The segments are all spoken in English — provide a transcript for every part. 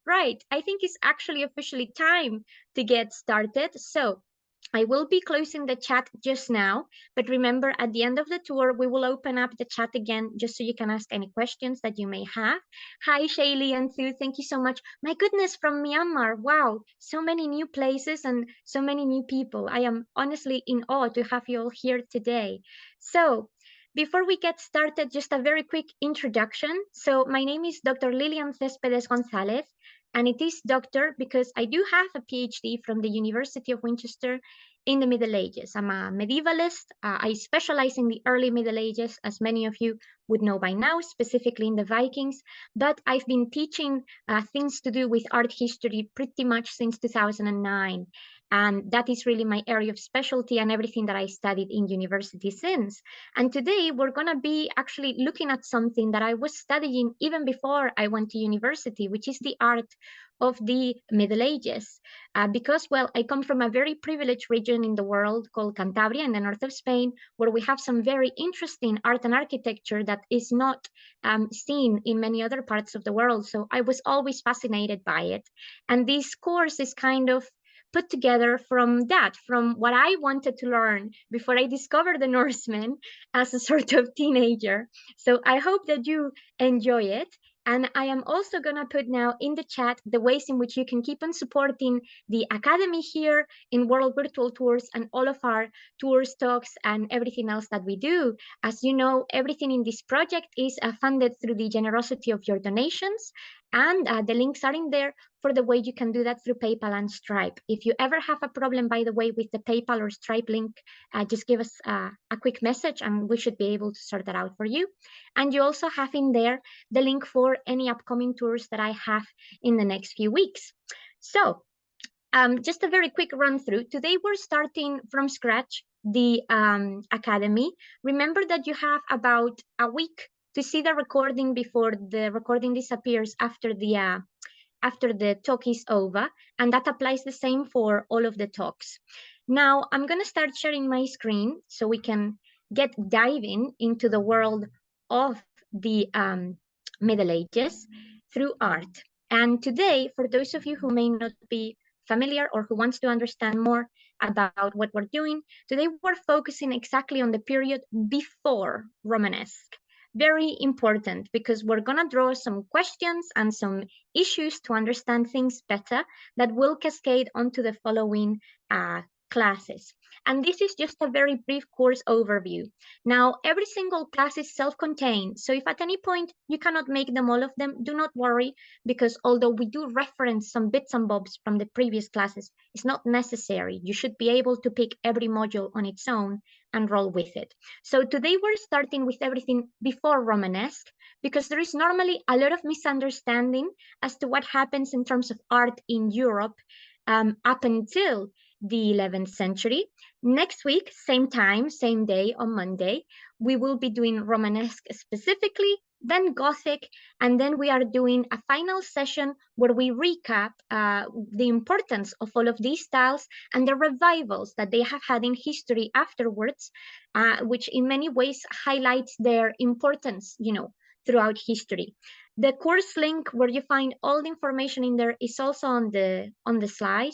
Right, I think it's actually officially time to get started. So I will be closing the chat just now, but remember at the end of the tour, we will open up the chat again just so you can ask any questions that you may have. Hi, Shaylee and Sue, thank you so much. My goodness, from Myanmar, wow, so many new places and so many new people. I am honestly in awe to have you all here today. So, before we get started, just a very quick introduction. So, my name is Dr. Lilian Céspedes González, and it is doctor because I do have a PhD from the University of Winchester in the Middle Ages. I'm a medievalist. I specialize in the early Middle Ages, as many of you would know by now, specifically in the Vikings. But I've been teaching things to do with art history pretty much since 2009. And that is really my area of specialty and everything that I studied in university since. And today we're going to be actually looking at something that I was studying even before I went to university, which is the art of the Middle Ages. Because, well, I come from a very privileged region in the world called Cantabria in the north of Spain, where we have some very interesting art and architecture that is not seen in many other parts of the world. So I was always fascinated by it. And this course is kind of put together from that, from what I wanted to learn before I discovered the Norsemen as a sort of teenager. So I hope that you enjoy it. And I am also going to put now in the chat the ways in which you can keep on supporting the Academy here in World Virtual Tours and all of our tours, talks, and everything else that we do. As you know, everything in this project is funded through the generosity of your donations. And the links are in there for the way you can do that through PayPal and Stripe. If you ever have a problem, by the way, with the PayPal or Stripe link, just give us a quick message and we should be able to sort that out for you. And you also have in there the link for any upcoming tours that I have in the next few weeks. So just a very quick run through. Today we're starting from scratch the Academy. Remember that you have about a week to see the recording before the recording disappears after the talk is over, and that applies the same for all of the talks. Now I'm going to start sharing my screen so we can get diving into the world of the Middle Ages through art. And today, for those of you who may not be familiar or who wants to understand more about what we're doing, today we're focusing exactly on the period before Romanesque. Very important because we're going to draw some questions and some issues to understand things better that will cascade onto the following classes. And this is just a very brief course overview. Now, every single class is self-contained. So if at any point you cannot make them all of them, do not worry, because although we do reference some bits and bobs from the previous classes, it's not necessary. You should be able to pick every module on its own and roll with it. So today we're starting with everything before Romanesque, because there is normally a lot of misunderstanding as to what happens in terms of art in Europe up until the 11th century. Next week, same time, same day on Monday, we will be doing Romanesque specifically, then Gothic, and then we are doing a final session where we recap the importance of all of these styles and the revivals that they have had in history afterwards, which in many ways highlights their importance, throughout history. The course link where you find all the information in there is also on the slide.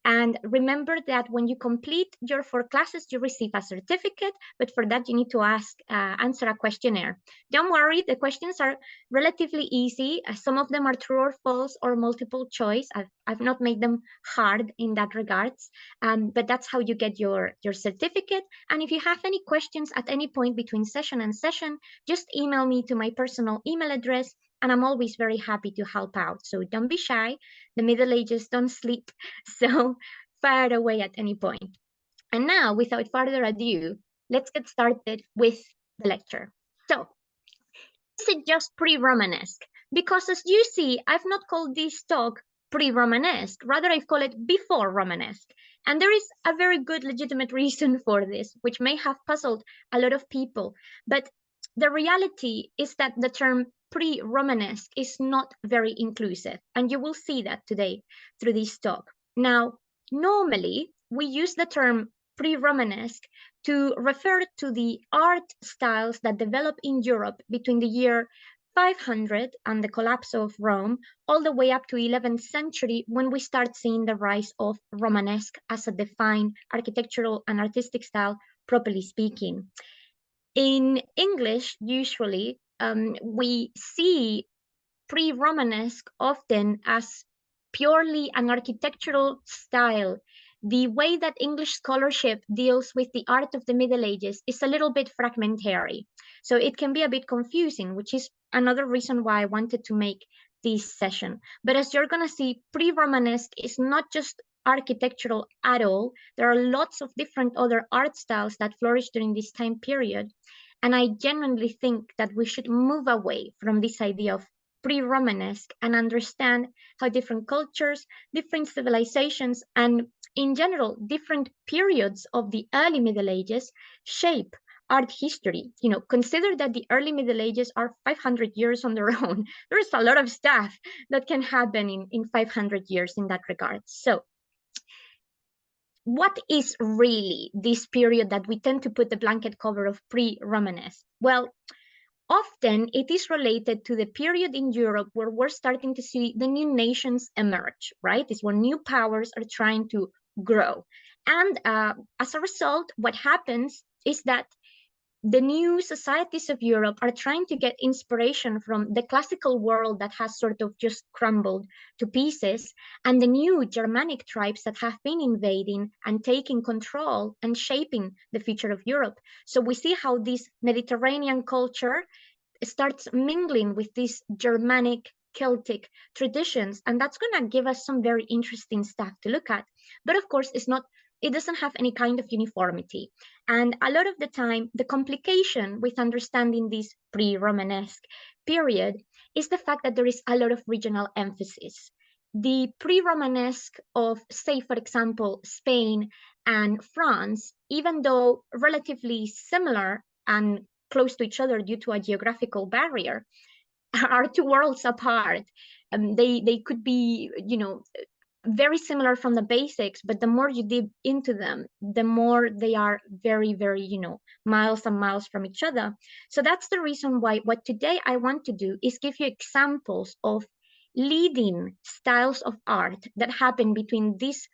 And remember that when you complete your 4 classes, you receive a certificate, but for that you need to answer a questionnaire. Don't worry, the questions are relatively easy. Some of them are true or false or multiple choice. I've not made them hard in that regards, but that's how you get your certificate. And if you have any questions at any point between session and session, just email me to my personal email address, and I'm always very happy to help out. So don't be shy. The Middle Ages don't sleep, so fire away at any point. And now, without further ado, let's get started with the lecture. So, is it just pre-Romanesque? Because as you see, I've not called this talk pre-Romanesque, rather I've called it before Romanesque. And there is a very good legitimate reason for this, which may have puzzled a lot of people. But the reality is that the term pre-Romanesque is not very inclusive, and you will see that today through this talk. Now, normally we use the term pre-Romanesque to refer to the art styles that develop in Europe between the year 500 and the collapse of Rome, all the way up to 11th century when we start seeing the rise of Romanesque as a defined architectural and artistic style, properly speaking. In English, usually, we see pre-Romanesque often as purely an architectural style. The way that English scholarship deals with the art of the Middle Ages is a little bit fragmentary. So it can be a bit confusing, which is another reason why I wanted to make this session. But as you're going to see, pre-Romanesque is not just architectural at all. There are lots of different other art styles that flourished during this time period. And I genuinely think that we should move away from this idea of pre-Romanesque and understand how different cultures, different civilizations, and in general, different periods of the early Middle Ages shape art history. You know, consider that the early Middle Ages are 500 years on their own. There's a lot of stuff that can happen in 500 years in that regard. So what is really this period that we tend to put the blanket cover of pre-Romanesque? Well, often it is related to the period in Europe where we're starting to see the new nations emerge, right? It's when new powers are trying to grow. And as a result, what happens is that the new societies of Europe are trying to get inspiration from the classical world that has sort of just crumbled to pieces, and the new Germanic tribes that have been invading and taking control and shaping the future of Europe. So we see how this Mediterranean culture starts mingling with these Germanic Celtic traditions, and that's going to give us some very interesting stuff to look at. But of course, it doesn't have any kind of uniformity. And a lot of the time, the complication with understanding this pre-Romanesque period is the fact that there is a lot of regional emphasis. The pre-Romanesque of, say, for example, Spain and France, even though relatively similar and close to each other due to a geographical barrier, are two worlds apart. They could be, very similar from the basics, but the more you dig into them, the more they are very, very, miles and miles from each other. So that's the reason why what today I want to do is give you examples of leading styles of art that happen between these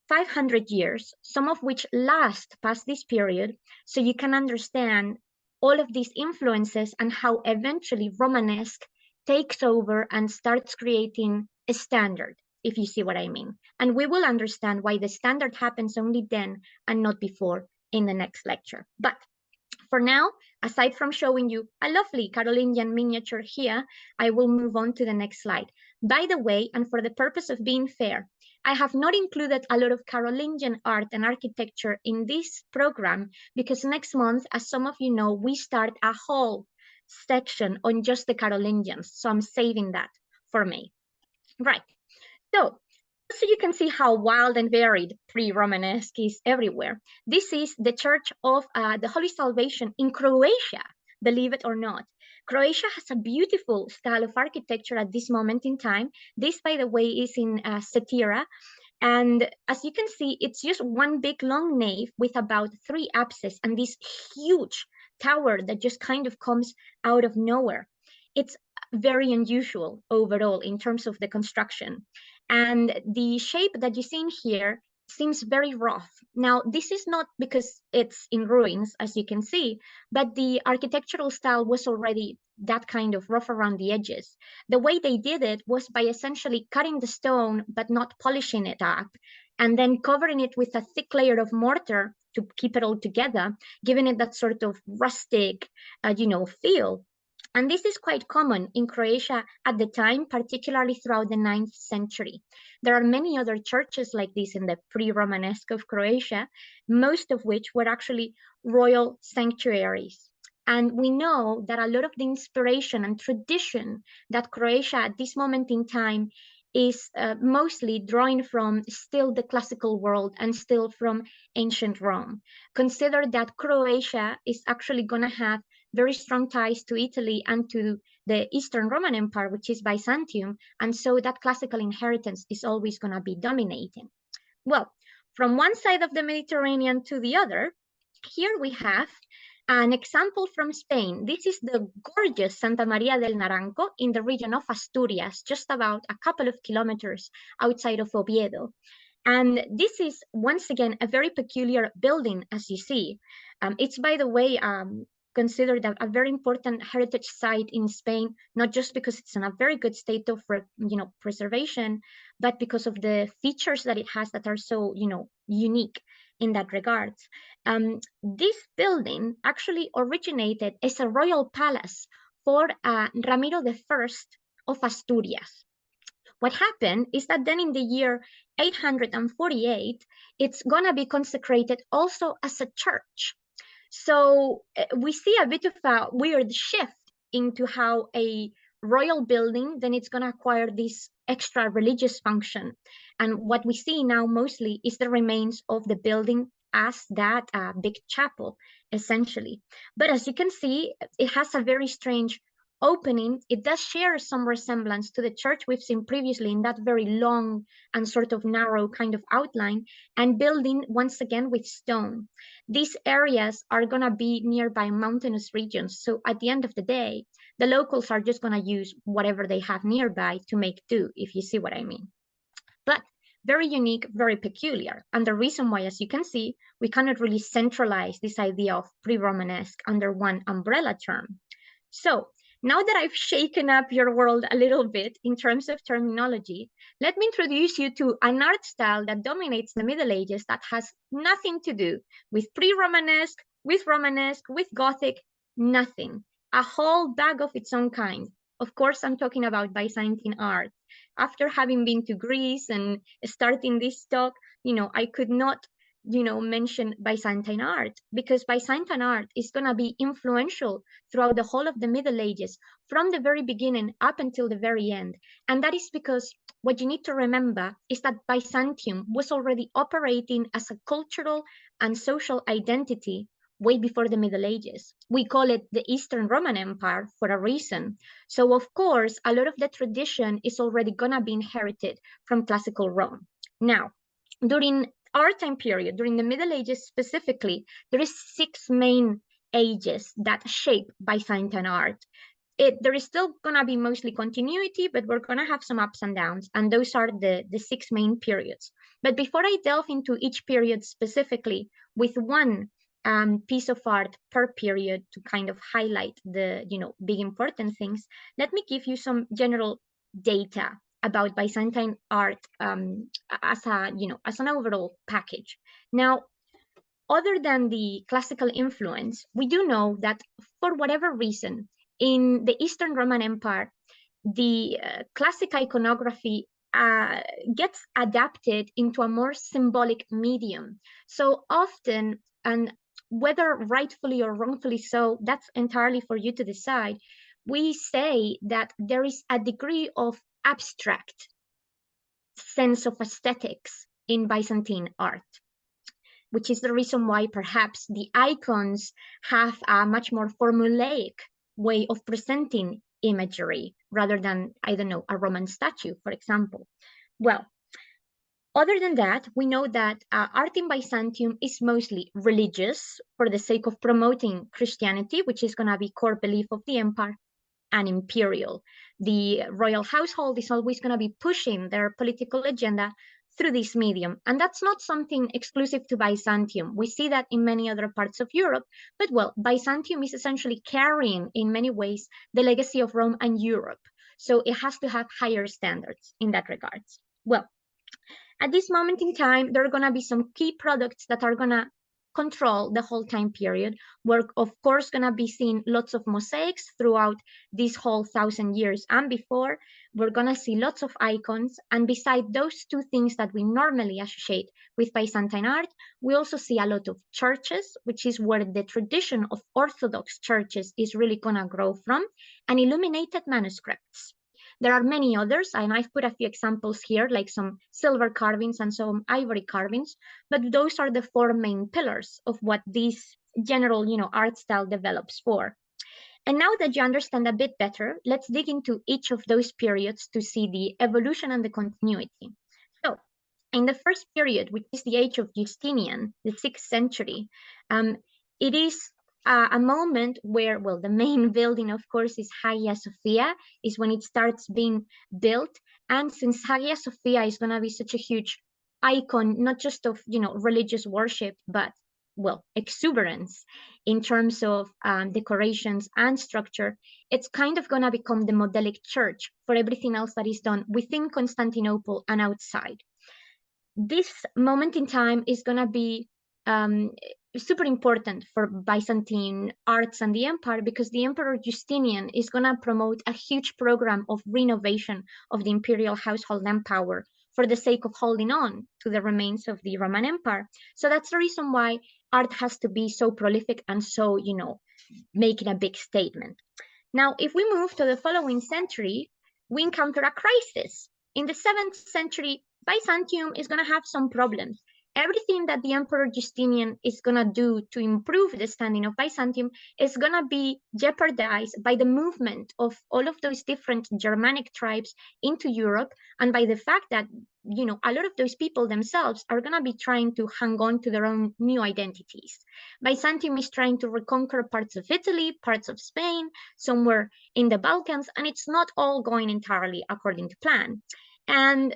500 years, some of which last past this period, so you can understand all of these influences and how eventually Romanesque takes over and starts creating a standard, if you see what I mean. And we will understand why the standard happens only then and not before in the next lecture. But for now, aside from showing you a lovely Carolingian miniature here, I will move on to the next slide. By the way, and for the purpose of being fair, I have not included a lot of Carolingian art and architecture in this program because next month, as some of you know, we start a whole section on just the Carolingians. So I'm saving that for May. Right. So you can see how wild and varied pre-Romanesque is everywhere. This is the Church of the Holy Salvation in Croatia, believe it or not. Croatia has a beautiful style of architecture at this moment in time. This, by the way, is in Setira. And as you can see, it's just one big long nave with about 3 apses and this huge tower that just kind of comes out of nowhere. It's very unusual overall in terms of the construction. And the shape that you see in here seems very rough. Now, this is not because it's in ruins, as you can see, but the architectural style was already that kind of rough around the edges. The way they did it was by essentially cutting the stone, but not polishing it up, and then covering it with a thick layer of mortar to keep it all together, giving it that sort of rustic, feel. And this is quite common in Croatia at the time, particularly throughout the 9th century. There are many other churches like this in the pre-Romanesque of Croatia, most of which were actually royal sanctuaries. And we know that a lot of the inspiration and tradition that Croatia at this moment in time is mostly drawing from still the classical world and still from ancient Rome. Consider that Croatia is actually going to have very strong ties to Italy and to the Eastern Roman Empire, which is Byzantium. And so that classical inheritance is always going to be dominating. Well, from one side of the Mediterranean to the other, here we have An example from Spain, this is the gorgeous Santa Maria del Naranco in the region of Asturias, just about a couple of kilometers outside of Oviedo. And this is, once again, a very peculiar building, as you see. It's, by the way, considered a very important heritage site in Spain, not just because it's in a very good state of preservation, but because of the features that it has that are so unique in that regard. This building actually originated as a royal palace for Ramiro I of Asturias. What happened is that then in the year 848, it's going to be consecrated also as a church. So we see a bit of a weird shift into how a royal building, then it's going to acquire this extra religious function. And what we see now mostly is the remains of the building as that big chapel, essentially. But as you can see, it has a very strange opening. It does share some resemblance to the church we've seen previously in that very long and sort of narrow kind of outline, and building once again with stone. These areas are going to be nearby mountainous regions. So at the end of the day, the locals are just going to use whatever they have nearby to make do, if you see what I mean. But very unique, very peculiar. And the reason why, as you can see, we cannot really centralize this idea of pre-Romanesque under one umbrella term. So now that I've shaken up your world a little bit in terms of terminology, let me introduce you to an art style that dominates the Middle Ages that has nothing to do with pre-Romanesque, with Gothic, nothing. A whole bag of its own kind. Of course, I'm talking about Byzantine art. After having been to Greece and starting this talk, I could not mention Byzantine art, because Byzantine art is going to be influential throughout the whole of the Middle Ages, from the very beginning up until the very end. And that is because what you need to remember is that Byzantium was already operating as a cultural and social identity way before the Middle Ages. We call it the Eastern Roman Empire for a reason. So of course, a lot of the tradition is already going to be inherited from classical Rome. Now, during our time period, during the Middle Ages specifically, there is 6 main ages that shape Byzantine art. There is still going to be mostly continuity, but we're going to have some ups and downs, and those are the 6 main periods. But before I delve into each period specifically with one piece of art per period to kind of highlight the big important things, let me give you some general data about Byzantine art as an overall package. Now, other than the classical influence, we do know that for whatever reason, in the Eastern Roman Empire, the classic iconography gets adapted into a more symbolic medium. So often, and whether rightfully or wrongfully so, that's entirely for you to decide, we say that there is a degree of abstract sense of aesthetics in Byzantine art, which is the reason why perhaps the icons have a much more formulaic way of presenting imagery rather than, I don't know, a Roman statue, for example. Well, other than that, we know that art in Byzantium is mostly religious for the sake of promoting Christianity, which is going to be core belief of the empire, and imperial. The royal household is always going to be pushing their political agenda through this medium. And that's not something exclusive to Byzantium. We see that in many other parts of Europe, but well, Byzantium is essentially carrying in many ways the legacy of Rome and Europe. So it has to have higher standards in that regards. Well, at this moment in time, there are going to be some key products that are going to control the whole time period. We're of course going to be seeing lots of mosaics throughout this whole 1,000 years and before. We're going to see lots of icons, and beside those 2 things that we normally associate with Byzantine art, we also see a lot of churches, which is where the tradition of Orthodox churches is really going to grow from, and illuminated manuscripts. There are many others, and I've put a few examples here, like some silver carvings and some ivory carvings, but those are the 4 main pillars of what this general, art style develops for. And now that you understand a bit better, let's dig into each of those periods to see the evolution and the continuity. So, in the first period, which is the age of Justinian, the 6th century, it is a moment where, well, the main building, of course, is Hagia Sophia, is when it starts being built. And since Hagia Sophia is going to be such a huge icon, not just of, religious worship, but, well, exuberance in terms of decorations and structure, it's kind of going to become the modelic church for everything else that is done within Constantinople and outside. This moment in time is going to be um, super important for Byzantine arts and the empire, because the Emperor Justinian is going to promote a huge program of renovation of the imperial household and power for the sake of holding on to the remains of the Roman Empire. So that's the reason why art has to be so prolific and so, making a big statement. Now, if we move to the following century, we encounter a crisis. In the 7th century, Byzantium is going to have some problems. Everything that the Emperor Justinian is going to do to improve the standing of Byzantium is going to be jeopardized by the movement of all of those different Germanic tribes into Europe, and by the fact that, a lot of those people themselves are going to be trying to hang on to their own new identities. Byzantium is trying to reconquer parts of Italy, parts of Spain, somewhere in the Balkans, and it's not all going entirely according to plan. And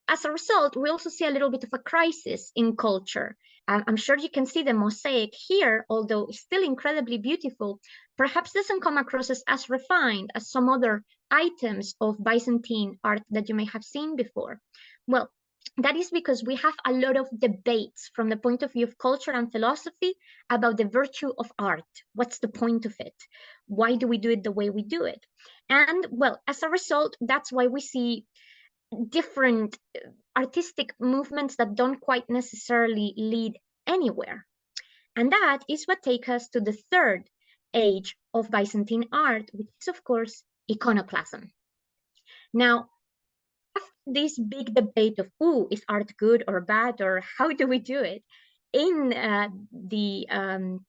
as a result, we also see a little bit of a crisis in culture. I'm sure you can see the mosaic here, although still incredibly beautiful, perhaps doesn't come across as refined as some other items of Byzantine art that you may have seen before. Well, that is because we have a lot of debates from the point of view of culture and philosophy about the virtue of art. What's the point of it? Why do we do it the way we do it? And, well, as a result, that's why we see different artistic movements that don't quite necessarily lead anywhere. And that is what takes us to the third age of Byzantine art, which is, of course, iconoclasm. Now, after this big debate of, is art good or bad, or how do we do it, in the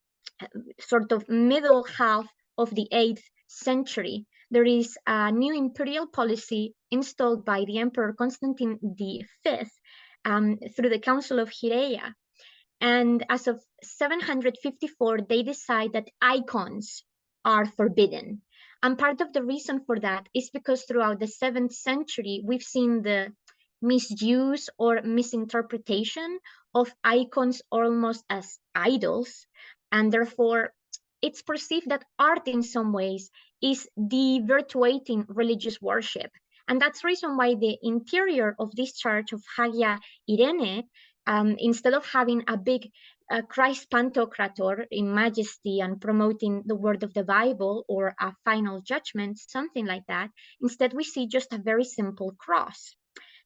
sort of middle half of the 8th century, there is a new imperial policy installed by the Emperor Constantine V through the Council of Hieria. And as of 754, they decide that icons are forbidden. And part of the reason for that is because throughout the 7th century, we've seen the misuse or misinterpretation of icons almost as idols. And therefore, it's perceived that art in some ways is devirtuating religious worship. And that's the reason why the interior of this church of Hagia Irene, instead of having a big Christ Pantocrator in majesty and promoting the word of the Bible or a final judgment, something like that, instead we see just a very simple cross.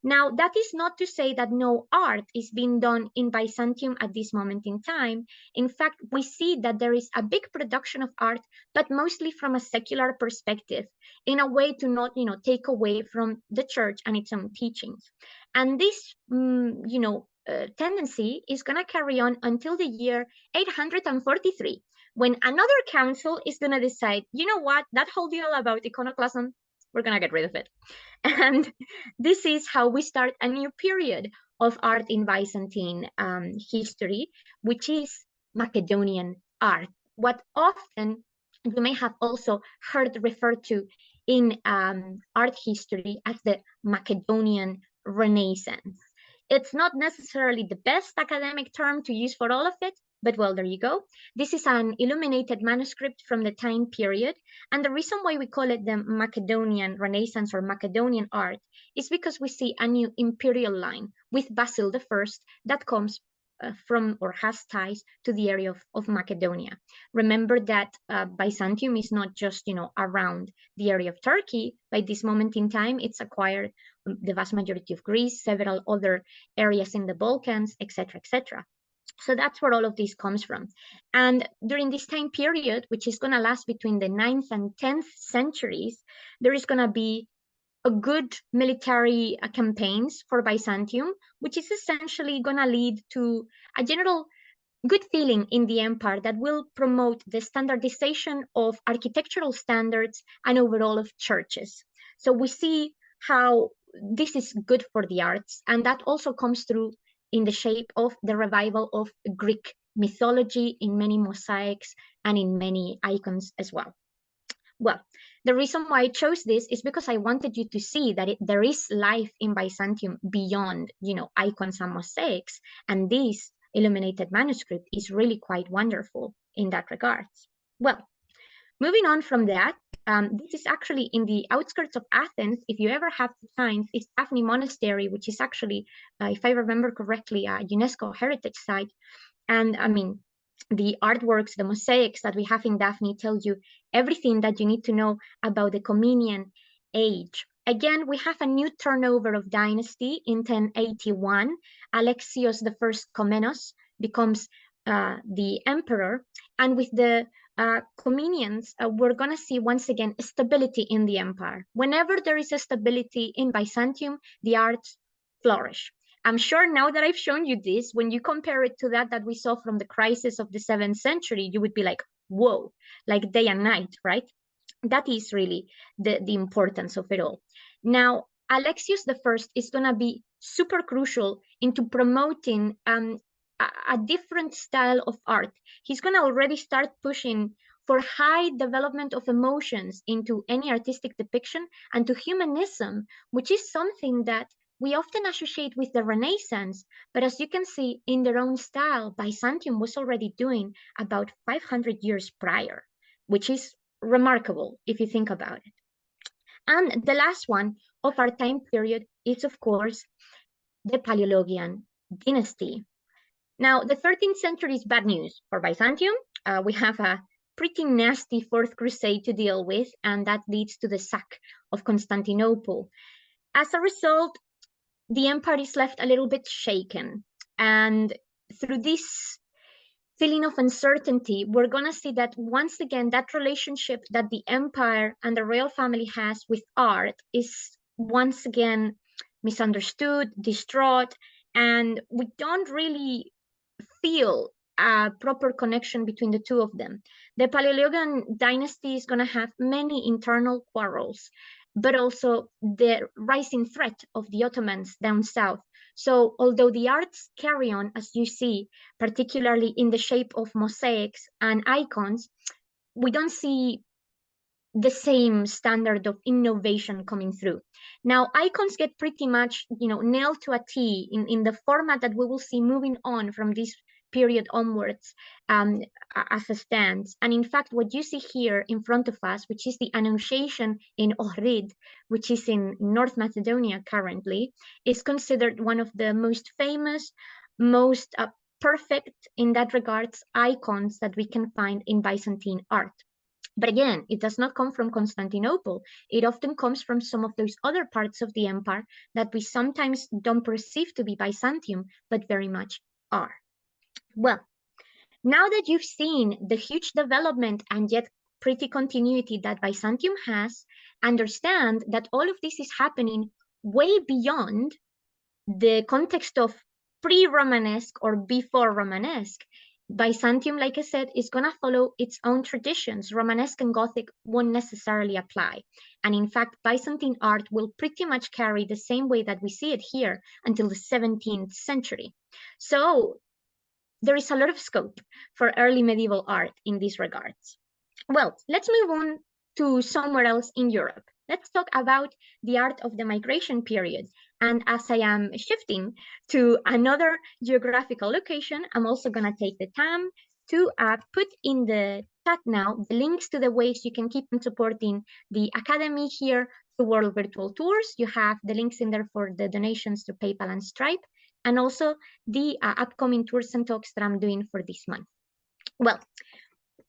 Now, that is not to say that no art is being done in Byzantium at this moment in time. In fact, we see that there is a big production of art, but mostly from a secular perspective, in a way to not, take away from the church and its own teachings. And this, tendency is going to carry on until the year 843, when another council is going to decide, you know what, that whole deal about iconoclasm, we're going to get rid of it. And this is how we start a new period of art in Byzantine history, which is Macedonian art. What often you may have also heard referred to in art history as the Macedonian Renaissance. It's not necessarily the best academic term to use for all of it, but well, there you go. This is an illuminated manuscript from the time period. And the reason why we call it the Macedonian Renaissance or Macedonian art is because we see a new imperial line with Basil I that comes from or has ties to the area of Macedonia. Remember that Byzantium is not just, around the area of Turkey. By this moment in time, it's acquired the vast majority of Greece, several other areas in the Balkans, etc., etc. So that's where all of this comes from. And during this time period, which is going to last between the 9th and 10th centuries, there is going to be a good military campaigns for Byzantium, which is essentially going to lead to a general good feeling in the empire that will promote the standardization of architectural standards and overall of churches. So we see how this is good for the arts, and that also comes through in the shape of the revival of Greek mythology, in many mosaics, and in many icons as well. Well, the reason why I chose this is because I wanted you to see that there is life in Byzantium beyond, icons and mosaics, and this illuminated manuscript is really quite wonderful in that regard. Well, moving on from that, this is actually in the outskirts of Athens. If you ever have the time, it's Daphne Monastery, which is actually, if I remember correctly, a UNESCO heritage site. And I mean, the artworks, the mosaics that we have in Daphne tell you everything that you need to know about the Comenian age. Again, we have a new turnover of dynasty in 1081. Alexios I Komnenos becomes the emperor. And with the Comenians, we're going to see once again stability in the empire. Whenever there is a stability in Byzantium, the arts flourish. I'm sure now that I've shown you this, when you compare it to that we saw from the crisis of the 7th century, you would be like, whoa, like day and night, right? That is really the importance of it all. Now, Alexius I is going to be super crucial into promoting a different style of art. He's going to already start pushing for high development of emotions into any artistic depiction and to humanism, which is something that we often associate with the Renaissance, but as you can see in their own style, Byzantium was already doing about 500 years prior, which is remarkable if you think about it. And the last one of our time period is, of course, the Paleologian dynasty. Now, the 13th century is bad news for Byzantium. We have a pretty nasty Fourth Crusade to deal with, and that leads to the sack of Constantinople. As a result, the empire is left a little bit shaken. And through this feeling of uncertainty, we're going to see that once again, that relationship that the empire and the royal family has with art is once again misunderstood, distraught, and we don't really feel a proper connection between the two of them. The Paleologian dynasty is going to have many internal quarrels, but also the rising threat of the Ottomans down south. So although the arts carry on, as you see, particularly in the shape of mosaics and icons, we don't see the same standard of innovation coming through. Now, icons get pretty much, nailed to a T in the format that we will see moving on from this period onwards as a stance. And in fact, what you see here in front of us, which is the Annunciation in Ohrid, which is in North Macedonia currently, is considered one of the most famous, most perfect in that regards icons that we can find in Byzantine art. But again, it does not come from Constantinople. It often comes from some of those other parts of the empire that we sometimes don't perceive to be Byzantium, but very much are. Well, now that you've seen the huge development and yet pretty continuity that Byzantium has, understand that all of this is happening way beyond the context of pre-Romanesque or before Romanesque. Byzantium, like I said, is going to follow its own traditions. Romanesque and Gothic won't necessarily apply. And in fact, Byzantine art will pretty much carry the same way that we see it here until the 17th century. So there is a lot of scope for early medieval art in these regards. Well, let's move on to somewhere else in Europe. Let's talk about the art of the migration period. And as I am shifting to another geographical location, I'm also going to take the time to put in the chat now the links to the ways you can keep on supporting the Academy here through World Virtual Tours. You have the links in there for the donations to PayPal and Stripe, and also the upcoming tours and talks that I'm doing for this month. Well,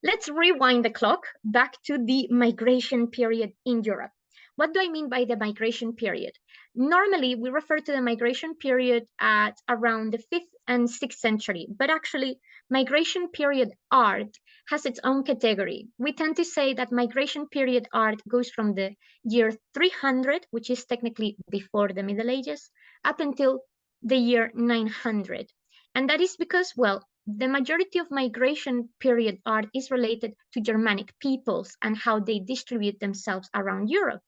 let's rewind the clock back to the migration period in Europe. What do I mean by the migration period? Normally, we refer to the migration period at around the 5th and 6th century, but actually, migration period art has its own category. We tend to say that migration period art goes from the year 300, which is technically before the Middle Ages, up until the year 900. And that is because, well, the majority of migration period art is related to Germanic peoples and how they distribute themselves around Europe.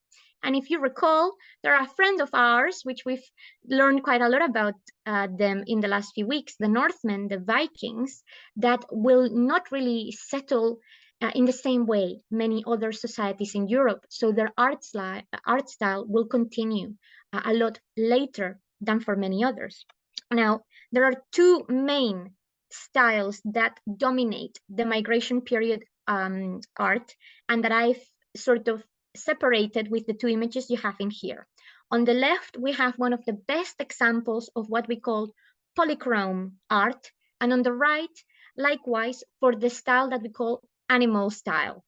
And if you recall, they're a friend of ours, which we've learned quite a lot about them in the last few weeks, the Northmen, the Vikings, that will not really settle in the same way many other societies in Europe. So their art style will continue a lot later than for many others. Now, there are two main styles that dominate the migration period art, and that I've sort of separated with the two images you have in here. On the left, we have one of the best examples of what we call polychrome art, and on the right, likewise, for the style that we call animal style.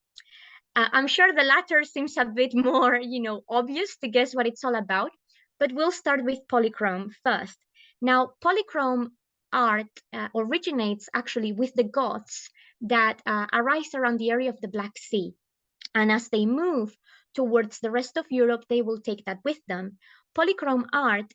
I'm sure the latter seems a bit more, obvious to guess what it's all about, but we'll start with polychrome first. Now, polychrome art originates actually with the Goths that arise around the area of the Black Sea. And as they move towards the rest of Europe, they will take that with them. Polychrome art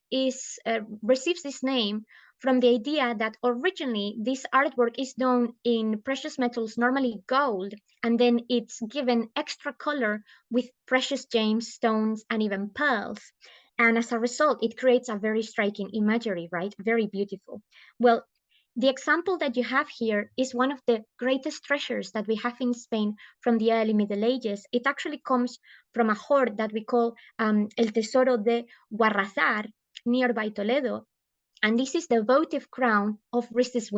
receives this name from the idea that originally this artwork is done in precious metals, normally gold, and then it's given extra color with precious gemstones and even pearls. And as a result, it creates a very striking imagery, right? Very beautiful. Well, the example that you have here is one of the greatest treasures that we have in Spain from the early Middle Ages. It actually comes from a hoard that we call El Tesoro de Guarrazar, nearby Toledo. And this is the votive crown of Rhys's.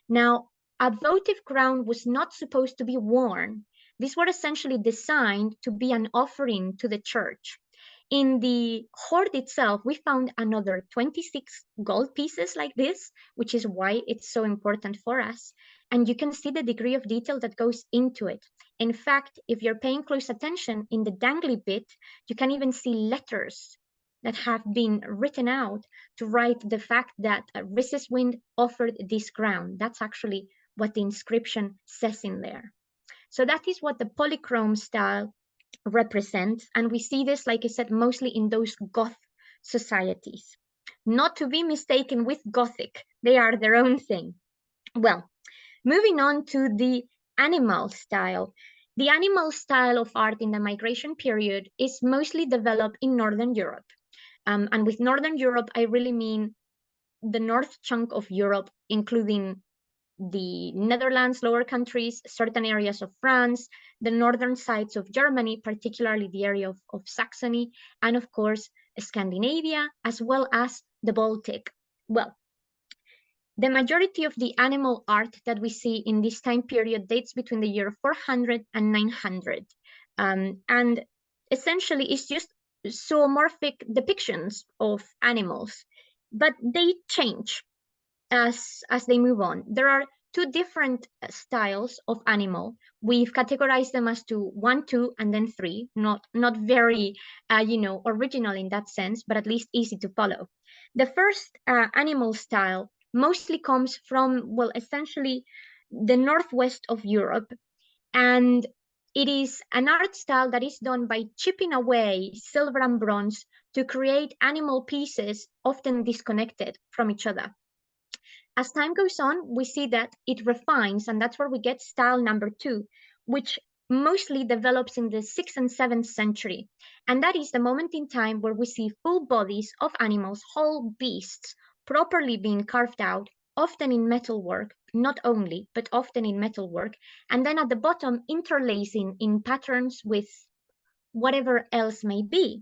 Now, a votive crown was not supposed to be worn. These were essentially designed to be an offering to the church. In the hoard itself, we found another 26 gold pieces like this, which is why it's so important for us. And you can see the degree of detail that goes into it. In fact, if you're paying close attention in the dangly bit, you can even see letters that have been written out to write the fact that Rhys's offered this crown. That's actually what the inscription says in there. So that is what the polychrome style represents. And we see this, like I said, mostly in those Goth societies. Not to be mistaken with Gothic. They are their own thing. Well, moving on to the animal style. The animal style of art in the migration period is mostly developed in Northern Europe. And with Northern Europe, I really mean the north chunk of Europe, including the Netherlands, lower countries, certain areas of France, the northern sides of Germany, particularly the area of Saxony, and of course, Scandinavia, as well as the Baltic. Well, the majority of the animal art that we see in this time period dates between the year 400 and 900. And essentially, it's just zoomorphic depictions of animals, but they change as they move on. There are two different styles of animal. We've categorized them as to 1, 2, and then 3. Not very, original in that sense, but at least easy to follow. The first animal style mostly comes from, well, essentially the northwest of Europe, and it is an art style that is done by chipping away silver and bronze to create animal pieces, often disconnected from each other. As time goes on, we see that it refines, and that's where we get style number 2, which mostly develops in the 6th and 7th century. And that is the moment in time where we see full bodies of animals, whole beasts, properly being carved out, often in metalwork, not only, but often in metalwork, and then at the bottom, interlacing in patterns with whatever else may be.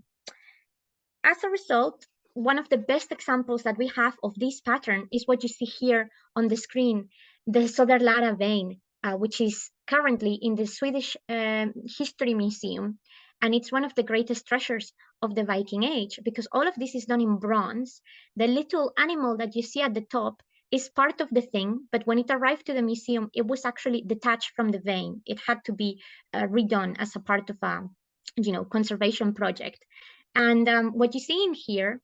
As a result, one of the best examples that we have of this pattern is what you see here on the screen, the Söderlära vein, which is currently in the Swedish History Museum. And it's one of the greatest treasures of the Viking Age because all of this is done in bronze. The little animal that you see at the top is part of the thing, but when it arrived to the museum, it was actually detached from the vein. It had to be redone as a part of a conservation project. And what you see in here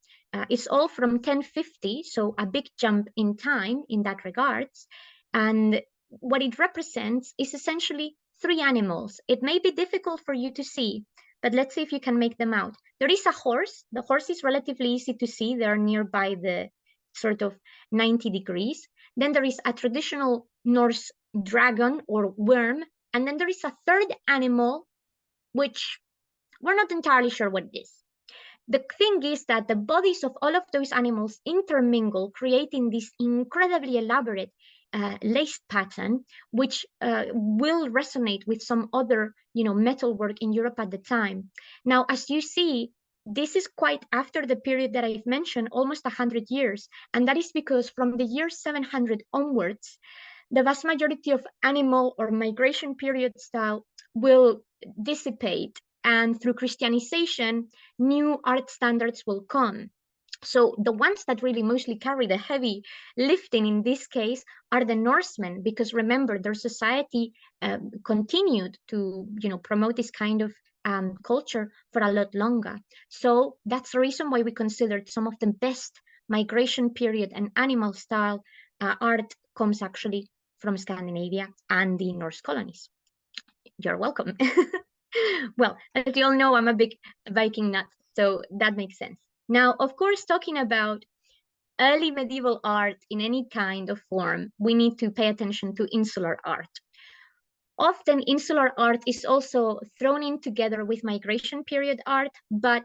is all from 1050, so a big jump in time in that regards. And what it represents is essentially 3 animals. It may be difficult for you to see, but let's see if you can make them out. There is a horse. The horse is relatively easy to see. They're nearby the sort of 90 degrees. Then there is a traditional Norse dragon or worm. And then there is a third animal, which, We're not entirely sure what it is. The thing is that the bodies of all of those animals intermingle, creating this incredibly elaborate lace pattern, which will resonate with some other, metalwork in Europe at the time. Now, as you see, this is quite after the period that I've mentioned, almost 100 years, and that is because from the year 700 onwards, the vast majority of animal or migration period style will dissipate, and through Christianization, new art standards will come. So the ones that really mostly carry the heavy lifting in this case are the Norsemen, because remember, their society continued to, promote this kind of culture for a lot longer. So that's the reason why we considered some of the best migration period and animal style art comes actually from Scandinavia and the Norse colonies. You're welcome. Well, as you all know, I'm a big Viking nut, so that makes sense. Now, of course, talking about early medieval art in any kind of form, we need to pay attention to insular art. Often, insular art is also thrown in together with migration period art, but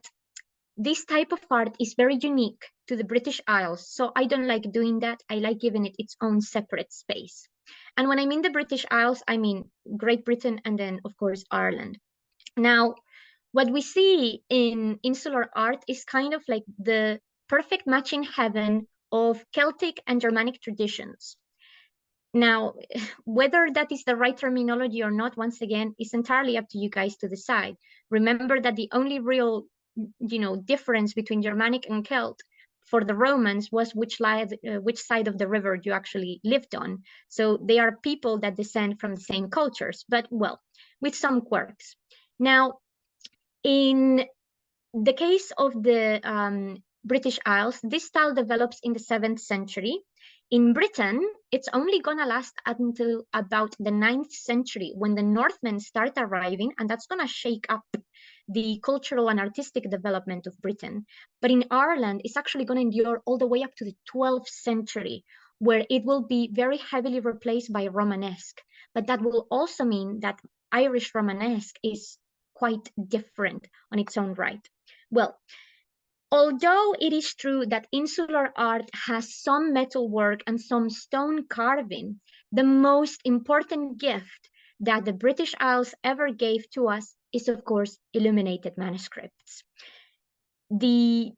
this type of art is very unique to the British Isles, so I don't like doing that. I like giving it its own separate space. And when I mean the British Isles, I mean Great Britain and then, of course, Ireland. Now, what we see in insular art is kind of like the perfect match in heaven of Celtic and Germanic traditions. Now, whether that is the right terminology or not, once again, is entirely up to you guys to decide. Remember that the only real, difference between Germanic and Celt for the Romans was which side of the river you actually lived on. So they are people that descend from the same cultures, but well, with some quirks. Now, in the case of the British Isles, this style develops in the 7th century. In Britain, it's only gonna last until about the 9th century when the Northmen start arriving, and that's gonna shake up the cultural and artistic development of Britain. But in Ireland, it's actually gonna endure all the way up to the 12th century, where it will be very heavily replaced by Romanesque. But that will also mean that Irish Romanesque is quite different on its own right. Well, although it is true that insular art has some metalwork and some stone carving, the most important gift that the British Isles ever gave to us is, of course, illuminated manuscripts. The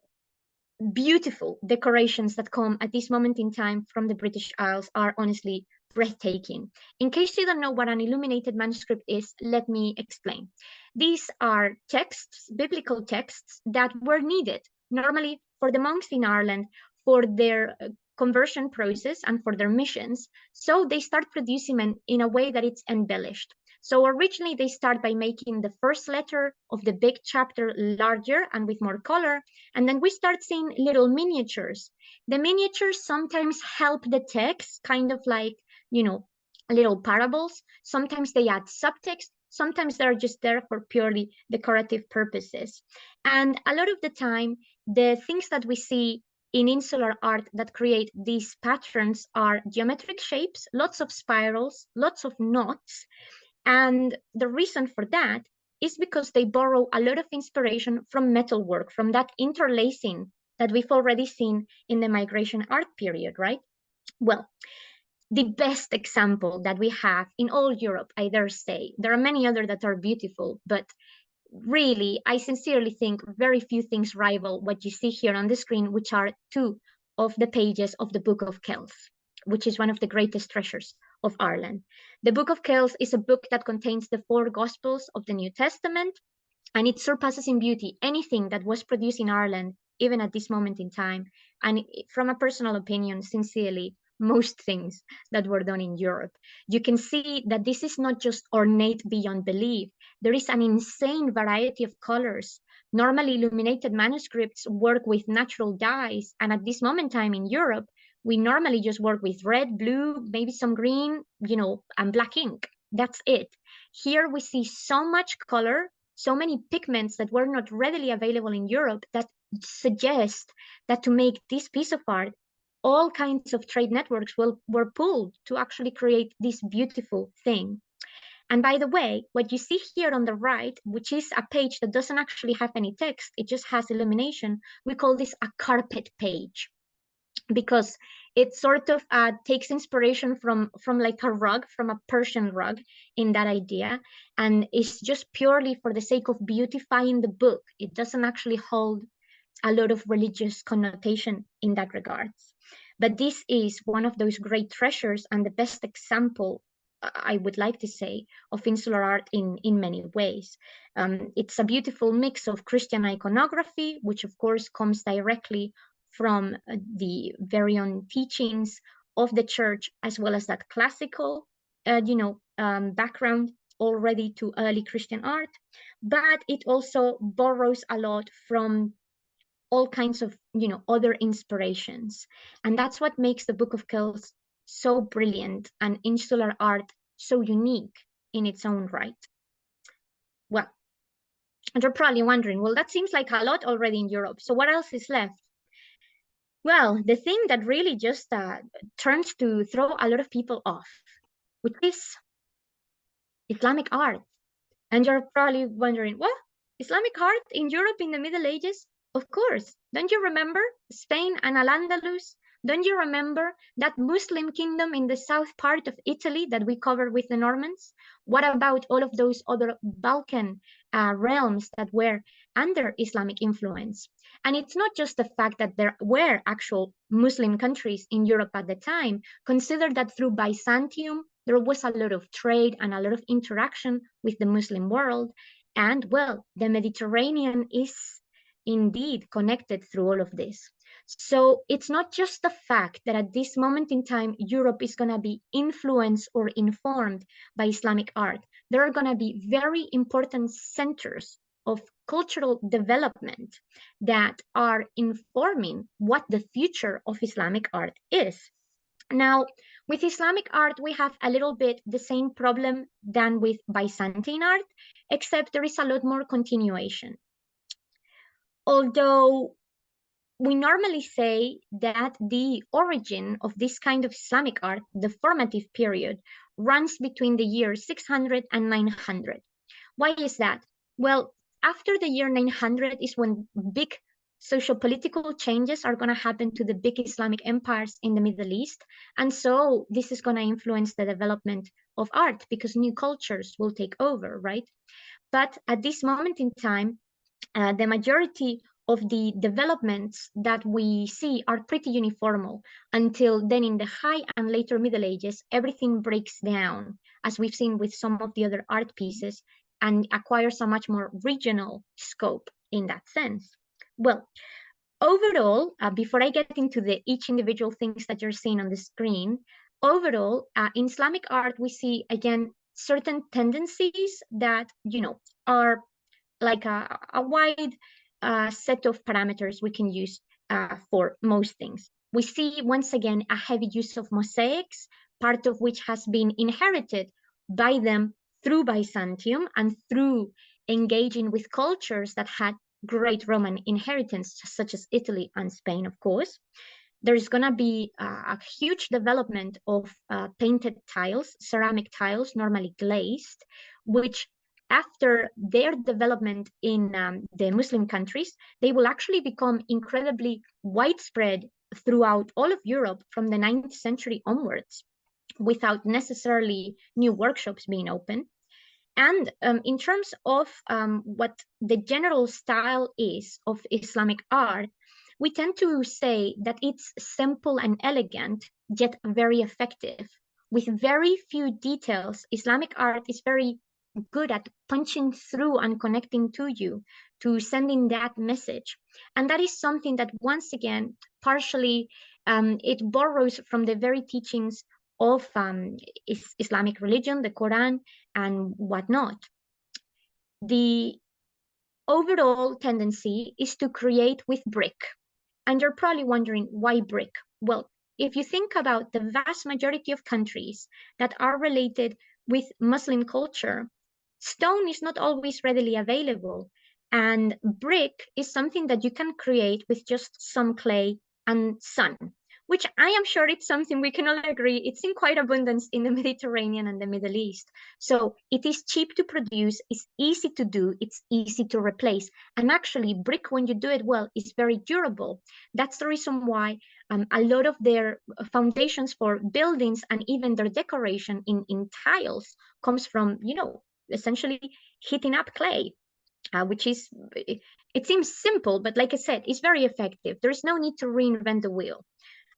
beautiful decorations that come at this moment in time from the British Isles are honestly breathtaking. In case you don't know what an illuminated manuscript is, let me explain. These are texts, biblical texts, that were needed normally for the monks in Ireland for their conversion process and for their missions. So they start producing them in a way that it's embellished. So originally they start by making the first letter of the big chapter larger and with more color, and then we start seeing little miniatures. The miniatures sometimes help the text, kind of like, little parables. Sometimes they add subtext. Sometimes they're just there for purely decorative purposes. And a lot of the time, the things that we see in insular art that create these patterns are geometric shapes, lots of spirals, lots of knots. And the reason for that is because they borrow a lot of inspiration from metalwork, from that interlacing that we've already seen in the migration art period, right? Well, the best example that we have in all Europe, I dare say, there are many others that are beautiful, but really, I sincerely think very few things rival what you see here on the screen, which are two of the pages of the Book of Kells, which is one of the greatest treasures of Ireland. The Book of Kells is a book that contains the 4 Gospels of the New Testament, and it surpasses in beauty anything that was produced in Ireland, even at this moment in time. And from a personal opinion, sincerely, most things that were done in Europe. You can see that this is not just ornate beyond belief. There is an insane variety of colors. Normally, illuminated manuscripts work with natural dyes, and at this moment in time in Europe, we normally just work with red, blue, maybe some green, and black ink. That's it. Here we see so much color, so many pigments that were not readily available in Europe that suggest that to make this piece of art, all kinds of trade networks were pulled to actually create this beautiful thing. And by the way, what you see here on the right, which is a page that doesn't actually have any text, it just has illumination, we call this a carpet page, because it sort of takes inspiration from like a rug, from a Persian rug in that idea, and it's just purely for the sake of beautifying the book. It doesn't actually hold a lot of religious connotation in that regards. But this is one of those great treasures and the best example, I would like to say, of insular art in many ways. It's a beautiful mix of Christian iconography, which of course comes directly from the very own teachings of the church, as well as that classical, background already to early Christian art. But it also borrows a lot from all kinds of other inspirations, and that's what makes the Book of Kells so brilliant and insular art so unique in its own right. Well, and you're probably wondering, well, that seems like a lot already in Europe, so what else is left? Well, the thing that really just turns to throw a lot of people off, which is Islamic art. And you're probably wondering, what? Islamic art in Europe in the Middle Ages? Of course. Don't you remember Spain and Al-Andalus? Don't you remember that Muslim kingdom in the south part of Italy that we covered with the Normans? What about all of those other Balkan realms that were under Islamic influence? And it's not just the fact that there were actual Muslim countries in Europe at the time. Consider that through Byzantium, there was a lot of trade and a lot of interaction with the Muslim world. And well, the Mediterranean is indeed connected through all of this. So it's not just the fact that at this moment in time, Europe is going to be influenced or informed by Islamic art. There are going to be very important centers of cultural development that are informing what the future of Islamic art is. Now, with Islamic art, we have a little bit the same problem than with Byzantine art, except there is a lot more continuation. Although we normally say that the origin of this kind of Islamic art, the formative period, runs between the years 600 and 900. Why is that? Well, after the year 900 is when big socio-political changes are going to happen to the big Islamic empires in the Middle East. And so this is going to influence the development of art because new cultures will take over, right? But at this moment in time, the majority of the developments that we see are pretty uniformal until then in the high and later Middle Ages, everything breaks down, as we've seen with some of the other art pieces, and acquires a much more regional scope in that sense. Well, overall, before I get into each individual things that you're seeing on the screen, overall, in Islamic art, we see, again, certain tendencies that, are like a wide set of parameters we can use for most things. We see, once again, a heavy use of mosaics, part of which has been inherited by them through Byzantium and through engaging with cultures that had great Roman inheritance, such as Italy and Spain, of course. There's going to be a huge development of painted tiles, ceramic tiles, normally glazed, which after their development in the Muslim countries, they will actually become incredibly widespread throughout all of Europe from the 9th century onwards, without necessarily new workshops being open. And in terms of what the general style is of Islamic art, we tend to say that it's simple and elegant, yet very effective. With very few details, Islamic art is very good at punching through and connecting to you, to sending that message. And that is something that, once again, partially it borrows from the very teachings of Islamic religion, the Quran, and whatnot. The overall tendency is to create with brick. And you're probably wondering, why brick? Well, if you think about the vast majority of countries that are related with Muslim culture, stone is not always readily available. And brick is something that you can create with just some clay and sun, which I am sure it's something we can all agree it's in quite abundance in the Mediterranean and the Middle East. So it is cheap to produce, it's easy to do, it's easy to replace. And actually, brick, when you do it well, is very durable. That's the reason why a lot of their foundations for buildings and even their decoration in tiles comes from, essentially heating up clay, which is, it seems simple, but like I said, it's very effective. There's no need to reinvent the wheel.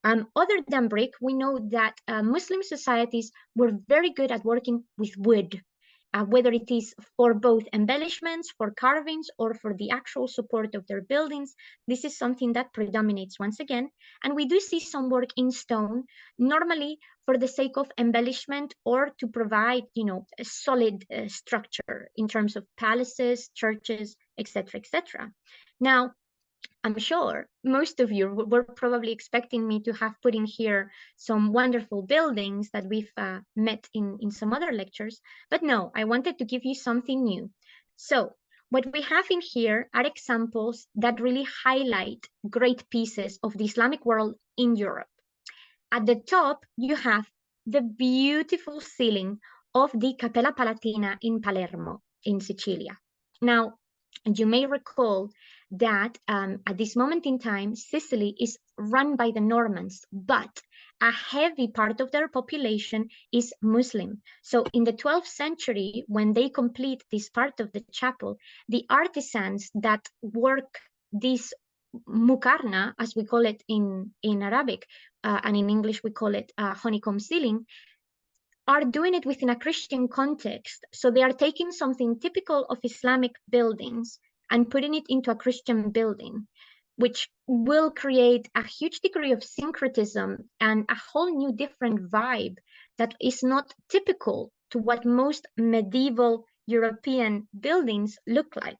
Other than brick, we know that Muslim societies were very good at working with wood, whether it is for both embellishments, for carvings, or for the actual support of their buildings. This is something that predominates once again. And we do see some work in stone, normally for the sake of embellishment or to provide, a solid structure in terms of palaces, churches, etc., etc. Now, I'm sure most of you were probably expecting me to have put in here some wonderful buildings that we've met in some other lectures, but no, I wanted to give you something new. So what we have in here are examples that really highlight great pieces of the Islamic world in Europe. At the top, you have the beautiful ceiling of the Cappella Palatina in Palermo, in Sicilia. Now, you may recall that at this moment in time, Sicily is run by the Normans, but a heavy part of their population is Muslim. So in the 12th century, when they complete this part of the chapel, the artisans that work this mukarna, as we call it in Arabic, and in English we call it honeycomb ceiling, are doing it within a Christian context. So they are taking something typical of Islamic buildings and putting it into a Christian building, which will create a huge degree of syncretism and a whole new different vibe that is not typical to what most medieval European buildings look like.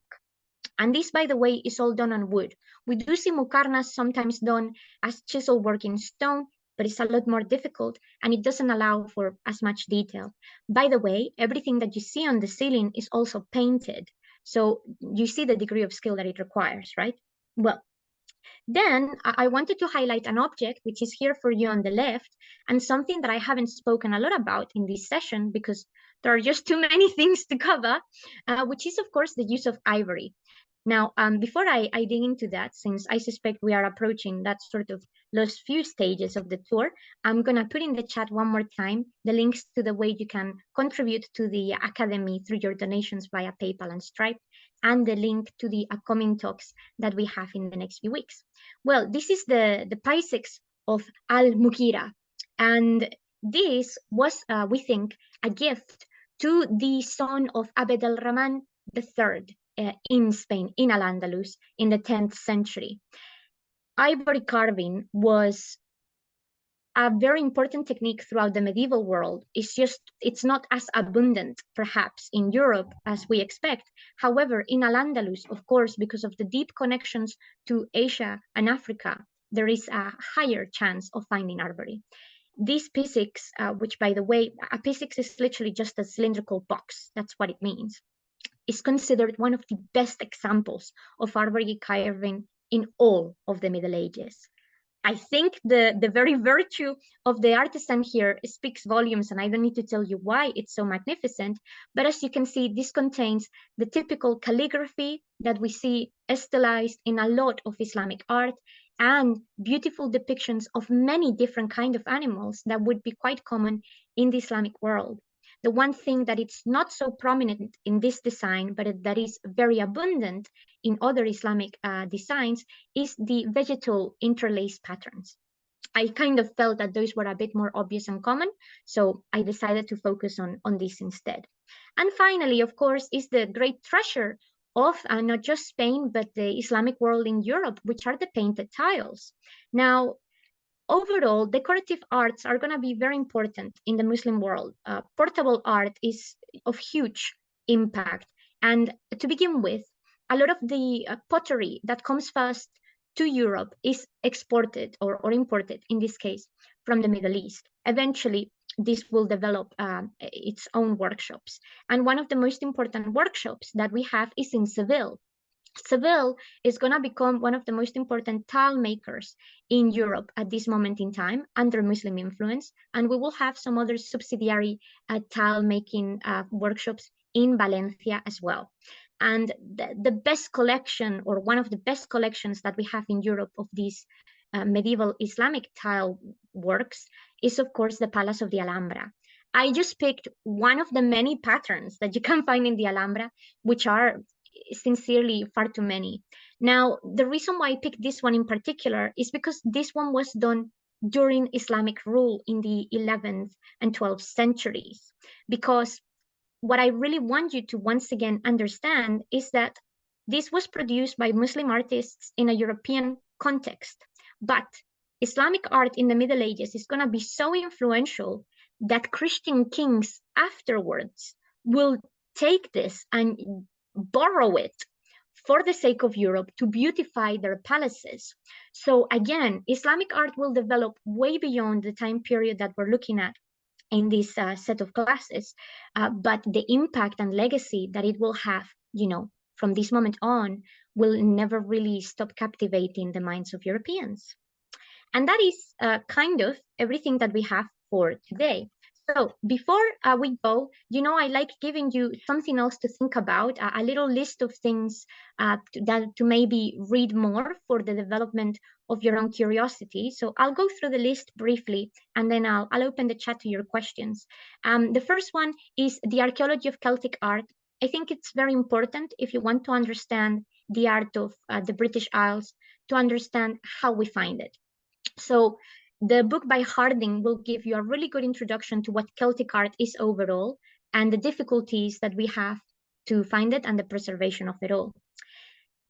And this, by the way, is all done on wood. We do see mukarnas sometimes done as chisel work in stone, but it's a lot more difficult and it doesn't allow for as much detail. By the way, everything that you see on the ceiling is also painted. So you see the degree of skill that it requires, right? Well, then I wanted to highlight an object which is here for you on the left, and something that I haven't spoken a lot about in this session because there are just too many things to cover, which is, of course, the use of ivory. Now, before I dig into that, since I suspect we are approaching that sort of last few stages of the tour, I'm going to put in the chat one more time the links to the way you can contribute to the Academy through your donations via PayPal and Stripe, and the link to the upcoming talks that we have in the next few weeks. Well, this is the Pisces of Al-Mughira, and this was, we think, a gift to the son of Abd al-Rahman III, in Spain, in Al-Andalus, in the 10th century. Ivory carving was a very important technique throughout the medieval world. It's not as abundant, perhaps, in Europe as we expect. However, in Al-Andalus, of course, because of the deep connections to Asia and Africa, there is a higher chance of finding ivory. These physics, which, by the way, a physics is literally just a cylindrical box. That's what it means, is considered one of the best examples of ivory carving in all of the Middle Ages. I think the very virtue of the artisan here speaks volumes, and I don't need to tell you why it's so magnificent. But as you can see, this contains the typical calligraphy that we see stylized in a lot of Islamic art, and beautiful depictions of many different kinds of animals that would be quite common in the Islamic world. The one thing that it's not so prominent in this design, but that is very abundant in other Islamic designs, is the vegetal interlace patterns. I kind of felt that those were a bit more obvious and common, so I decided to focus on this instead. And finally, of course, is the great treasure of not just Spain, but the Islamic world in Europe, which are the painted tiles. Now, overall, decorative arts are going to be very important in the Muslim world. Portable art is of huge impact. And to begin with, a lot of the pottery that comes first to Europe is exported or imported, in this case, from the Middle East. Eventually, this will develop its own workshops. And one of the most important workshops that we have is in Seville. Seville is going to become one of the most important tile makers in Europe at this moment in time under Muslim influence. And we will have some other subsidiary tile making workshops in Valencia as well. And the best collection, or one of the best collections that we have in Europe of these medieval Islamic tile works is, of course, the Palace of the Alhambra. I just picked one of the many patterns that you can find in the Alhambra, which are sincerely far too many. Now, the reason why I picked this one in particular is because this one was done during Islamic rule in the 11th and 12th centuries. Because what I really want you to once again understand is that this was produced by Muslim artists in a European context. But Islamic art in the Middle Ages is going to be so influential that Christian kings afterwards will take this and borrow it for the sake of Europe to beautify their palaces. So again, Islamic art will develop way beyond the time period that we're looking at in this set of classes, but the impact and legacy that it will have, from this moment on, will never really stop captivating the minds of Europeans. And that is kind of everything that we have for today. So before we go, I like giving you something else to think about, a little list of things to maybe read more for the development of your own curiosity. So I'll go through the list briefly, and then I'll open the chat to your questions. The first one is the archaeology of Celtic art. I think it's very important if you want to understand the art of the British Isles, to understand how we find it. So the book by Harding will give you a really good introduction to what Celtic art is overall and the difficulties that we have to find it and the preservation of it all.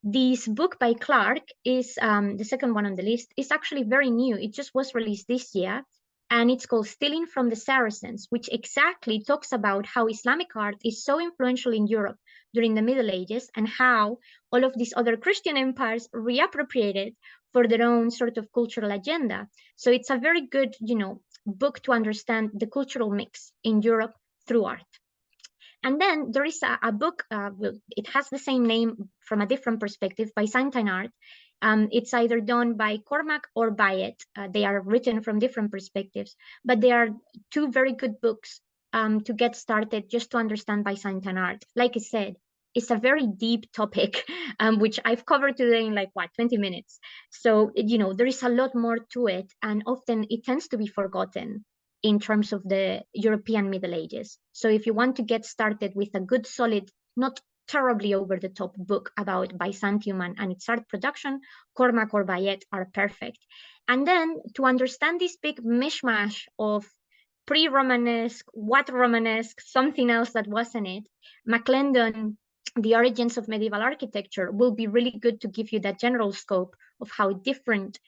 This book by Clark is the second one on the list. It's actually very new. It just was released this year, and it's called Stealing from the Saracens, which exactly talks about how Islamic art is so influential in Europe during the Middle Ages and how all of these other Christian empires reappropriated for their own sort of cultural agenda. So it's a very good, book to understand the cultural mix in Europe through art. And then there is a book, it has the same name from a different perspective, Byzantine art. It's either done by Cormac or Bayet. They are written from different perspectives, but they are two very good books to get started just to understand Byzantine art. Like I said, it's a very deep topic, which I've covered today in 20 minutes. So, there is a lot more to it, and often it tends to be forgotten in terms of the European Middle Ages. So if you want to get started with a good, solid, not terribly over the top book about Byzantium and its art production, Cormac or Bayet are perfect. And then to understand this big mishmash of pre-Romanesque, what Romanesque, something else that wasn't it, McClendon, The Origins of Medieval Architecture, will be really good to give you that general scope of how different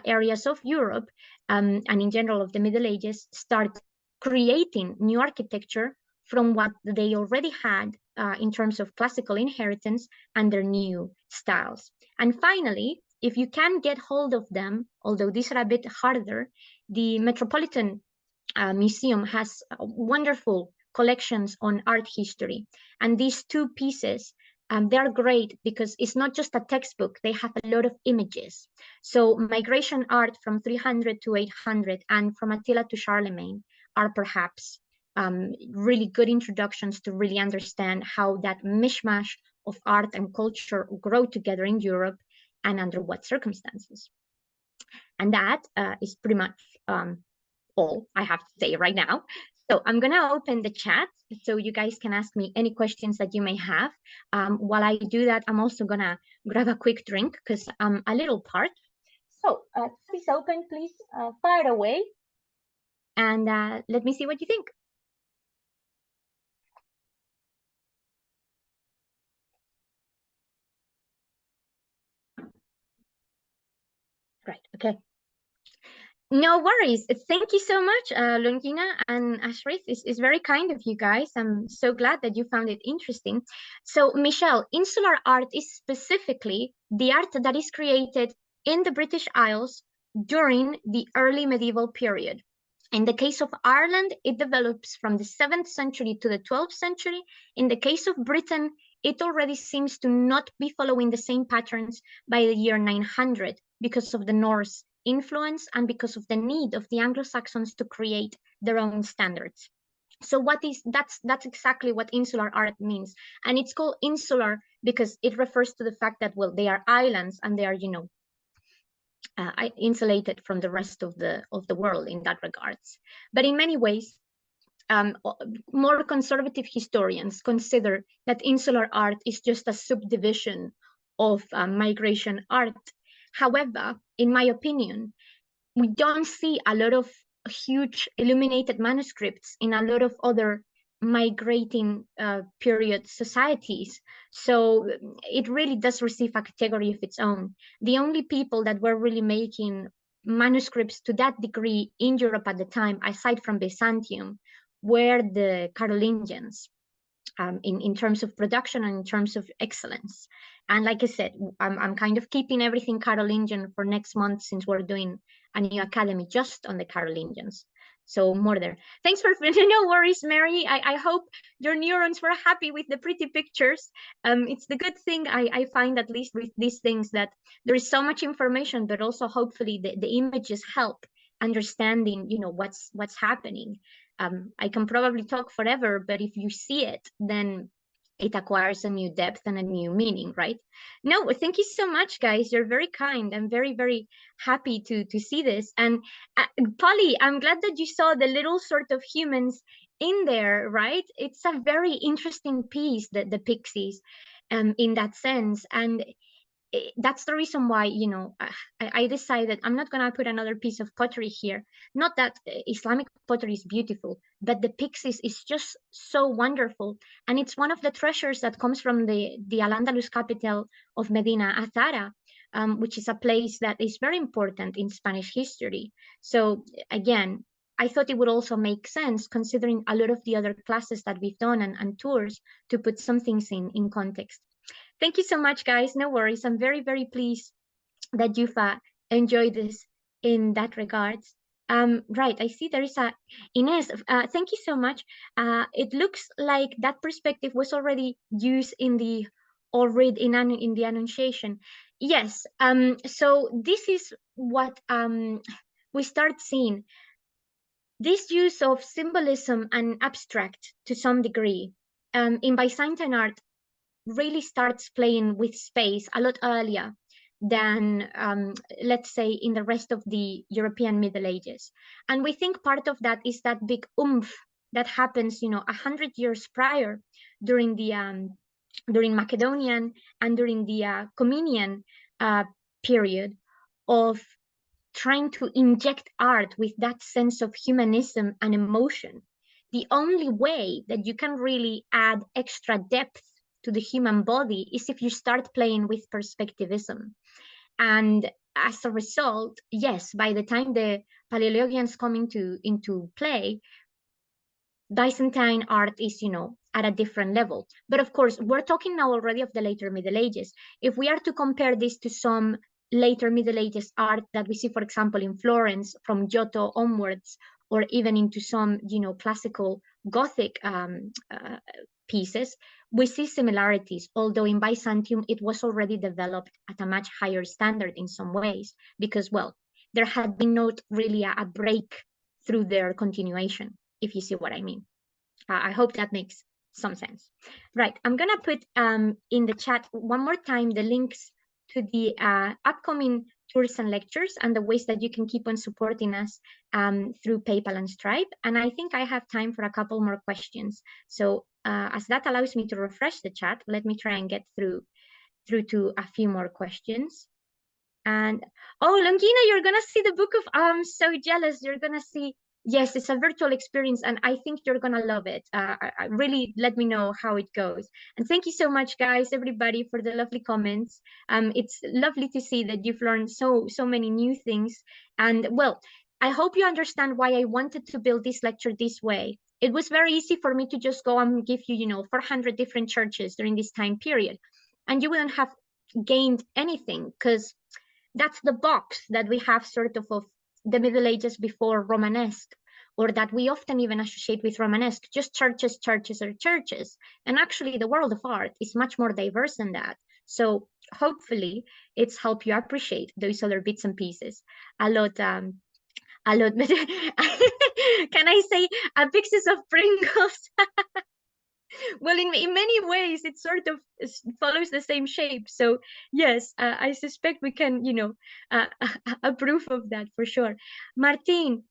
areas of Europe and in general of the Middle Ages start creating new architecture from what they already had in terms of classical inheritance and their new styles. And finally, if you can get hold of them, although these are a bit harder, the Metropolitan Museum has wonderful collections on art history. And these two pieces, they're great because it's not just a textbook, they have a lot of images. So migration art from 300 to 800 and from Attila to Charlemagne are perhaps really good introductions to really understand how that mishmash of art and culture grow together in Europe and under what circumstances. And that is pretty much all I have to say right now. So I'm going to open the chat so you guys can ask me any questions that you may have. While I do that, I'm also going to grab a quick drink because I'm a little parched. So please open, please fire away. And let me see what you think. Right, okay. No worries. Thank you so much, Longina and Ashraf. It's very kind of you guys. I'm so glad that you found it interesting. So, Michelle, insular art is specifically the art that is created in the British Isles during the early medieval period. In the case of Ireland, it develops from the 7th century to the 12th century. In the case of Britain, it already seems to not be following the same patterns by the year 900 because of the Norse influence and because of the need of the Anglo-Saxons to create their own standards. So that's exactly what insular art means, and it's called insular because it refers to the fact that, well, they are islands and they are, insulated from the rest of the world in that regards. But in many ways, more conservative historians consider that insular art is just a subdivision of migration art. However, in my opinion, we don't see a lot of huge illuminated manuscripts in a lot of other migrating period societies. So it really does receive a category of its own. The only people that were really making manuscripts to that degree in Europe at the time, aside from Byzantium, were the Carolingians. In terms of production and in terms of excellence. And like I said, I'm kind of keeping everything Carolingian for next month since we're doing a new academy just on the Carolingians. So more there. Thanks for no worries, Mary. I hope your neurons were happy with the pretty pictures. It's the good thing I find, at least with these things, that there is so much information, but also hopefully the images help understanding, what's happening. I can probably talk forever, but if you see it, then it acquires a new depth and a new meaning, right? No, thank you so much, guys. You're very kind. I'm very, very happy to see this. And Polly, I'm glad that you saw the little sort of humans in there, right? It's a very interesting piece, the pixies, in that sense. And that's the reason why, I decided I'm not going to put another piece of pottery here. Not that Islamic pottery is beautiful, but the pixies is just so wonderful. And it's one of the treasures that comes from the Al-Andalus capital of Medina, Azara, which is a place that is very important in Spanish history. So again, I thought it would also make sense, considering a lot of the other classes that we've done and tours, to put some things in context. Thank you so much, guys. No worries. I'm very, very pleased that you've enjoyed this in that regards. Right, I see there is a Ines. Thank you so much. It looks like that perspective was already used in the in the Annunciation. Yes. So this is what we start seeing. This use of symbolism and abstract to some degree in Byzantine art really starts playing with space a lot earlier than, let's say, in the rest of the European Middle Ages. And we think part of that is that big oomph that happens, 100 years prior during during Macedonian and during the Comenian period of trying to inject art with that sense of humanism and emotion. The only way that you can really add extra depth to the human body is if you start playing with perspectivism. And as a result, yes, by the time the Paleologians come into play, Byzantine art is, at a different level. But of course, we're talking now already of the later Middle Ages. If we are to compare this to some later Middle Ages art that we see, for example, in Florence from Giotto onwards, or even into some, classical Gothic pieces, we see similarities, although in Byzantium, it was already developed at a much higher standard in some ways, because, well, there had been not really a break through their continuation, if you see what I mean. I hope that makes some sense. Right, I'm gonna put in the chat one more time the links to the upcoming tours and lectures and the ways that you can keep on supporting us through PayPal and Stripe. And I think I have time for a couple more questions. So as that allows me to refresh the chat, let me try and get through to a few more questions. And oh, Longina, you're gonna see the book of, I'm so jealous. You're gonna see, yes, it's a virtual experience, and I think you're gonna love it. Really let me know how it goes. And thank you so much, guys, everybody, for the lovely comments. It's lovely to see that you've learned so many new things. And well, I hope you understand why I wanted to build this lecture this way. It was very easy for me to just go and give you, 400 different churches during this time period, and you wouldn't have gained anything, because that's the box that we have sort of the Middle Ages before Romanesque, or that we often even associate with Romanesque, just churches, churches, or churches. And actually, the world of art is much more diverse than that. So hopefully, it's helped you appreciate those other bits and pieces a lot. A lot. But can I say a pieces of Pringles? Well, in many ways, it sort of follows the same shape. So yes, I suspect we can, approve of that for sure. Martin,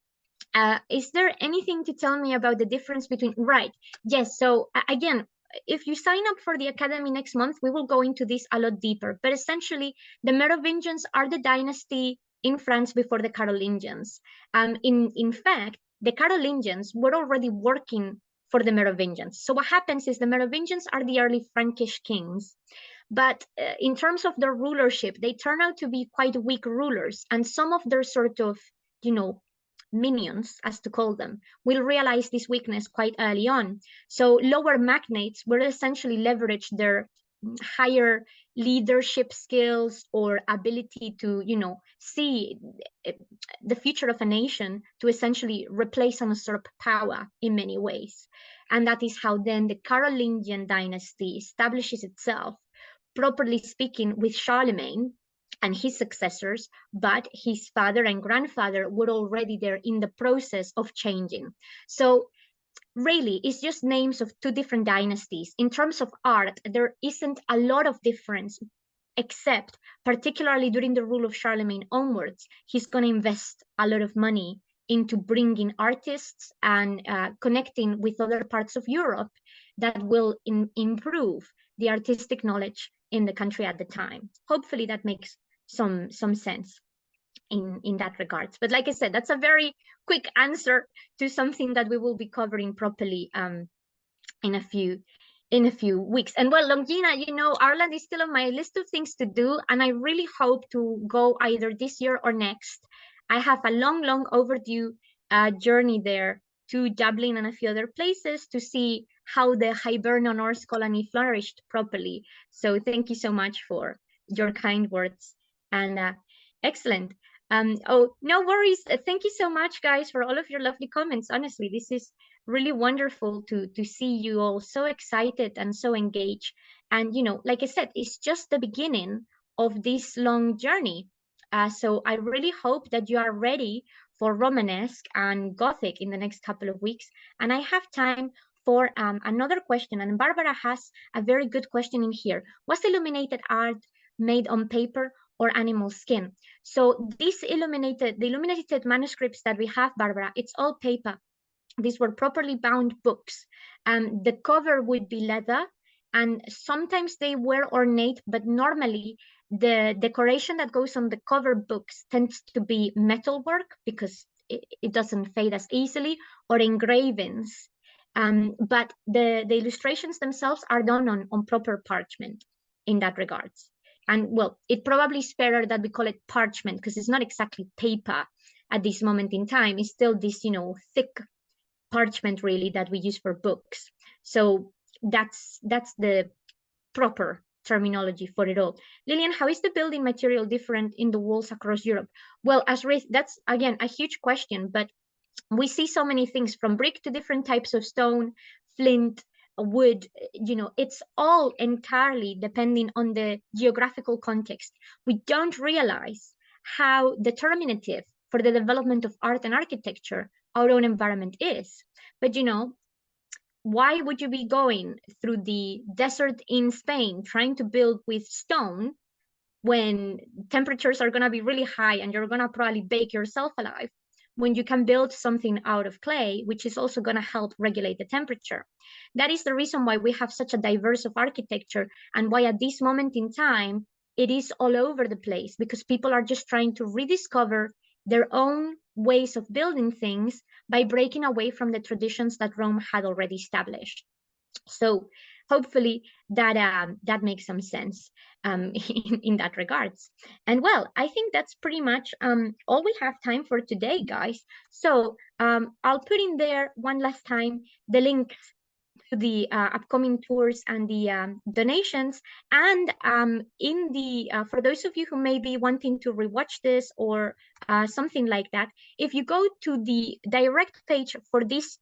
is there anything to tell me about the difference between, right? Yes. So again, if you sign up for the academy next month, we will go into this a lot deeper. But essentially, the Merovingians are the dynasty in France before the Carolingians. In fact, the Carolingians were already working for the Merovingians. So what happens is the Merovingians are the early Frankish kings. But in terms of their rulership, they turn out to be quite weak rulers, and some of their sort of, you know, minions, as to call them, will realize this weakness quite early on. So lower magnates will essentially leverage their higher leadership skills or ability to, see the future of a nation to essentially replace and usurp power in many ways. And that is how then the Carolingian dynasty establishes itself, properly speaking, with Charlemagne and his successors, but his father and grandfather were already there in the process of changing. So really, it's just names of two different dynasties. In terms of art, there isn't a lot of difference, except particularly during the rule of Charlemagne onwards, he's going to invest a lot of money into bringing artists and connecting with other parts of Europe that will improve the artistic knowledge in the country at the time. Hopefully that makes some sense in that regards. But like I said, that's a very quick answer to something that we will be covering properly in a few weeks. And well, Longina, Ireland is still on my list of things to do, and I really hope to go either this year or next. I have a long overdue journey there to Dublin and a few other places to see how the Hiberno Norse colony flourished properly. So thank you so much for your kind words, and excellent. Oh, no worries. Thank you so much, guys, for all of your lovely comments. Honestly, this is really wonderful to see you all so excited and so engaged. And like I said, it's just the beginning of this long journey. So I really hope that you are ready for Romanesque and Gothic in the next couple of weeks. And I have time for another question. And Barbara has a very good question in here. Was illuminated art made on paper or animal skin? So the illuminated manuscripts that we have, Barbara, it's all paper. These were properly bound books. The cover would be leather, and sometimes they were ornate, but normally the decoration that goes on the cover books tends to be metalwork because it doesn't fade as easily, or engravings. But the illustrations themselves are done on proper parchment in that regards. And well, it probably is better that we call it parchment because it's not exactly paper at this moment in time. It's still this, thick parchment really that we use for books. So that's the proper terminology for it all. Lillian, how is the building material different in the walls across Europe? Well, that's again a huge question, but we see so many things from brick to different types of stone, flint, wood, it's all entirely depending on the geographical context. We don't realize how determinative for the development of art and architecture our own environment is. But why would you be going through the desert in Spain trying to build with stone when temperatures are going to be really high and you're going to probably bake yourself alive, when you can build something out of clay, which is also going to help regulate the temperature? That is the reason why we have such a diverse of architecture, and why at this moment in time, it is all over the place, because people are just trying to rediscover their own ways of building things by breaking away from the traditions that Rome had already established. So hopefully that makes some sense in that regards. And well, I think that's pretty much all we have time for today, guys. So I'll put in there one last time the links the upcoming tours and the donations. And in the for those of you who may be wanting to rewatch this or something like that, if you go to the direct page for this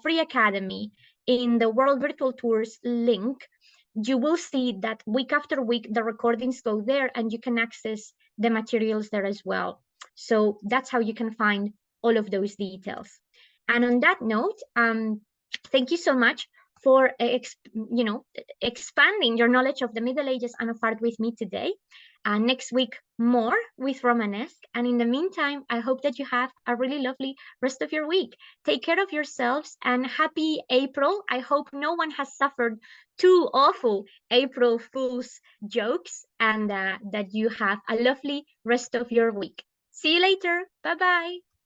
free academy in the World Virtual Tours link, you will see that week after week the recordings go there and you can access the materials there as well. So that's how you can find all of those details. And on that note, thank you so much for expanding your knowledge of the Middle Ages and of art with me today. Next week, more with Romanesque. And in the meantime, I hope that you have a really lovely rest of your week. Take care of yourselves and happy April. I hope no one has suffered too awful April Fool's jokes and that you have a lovely rest of your week. See you later. Bye bye.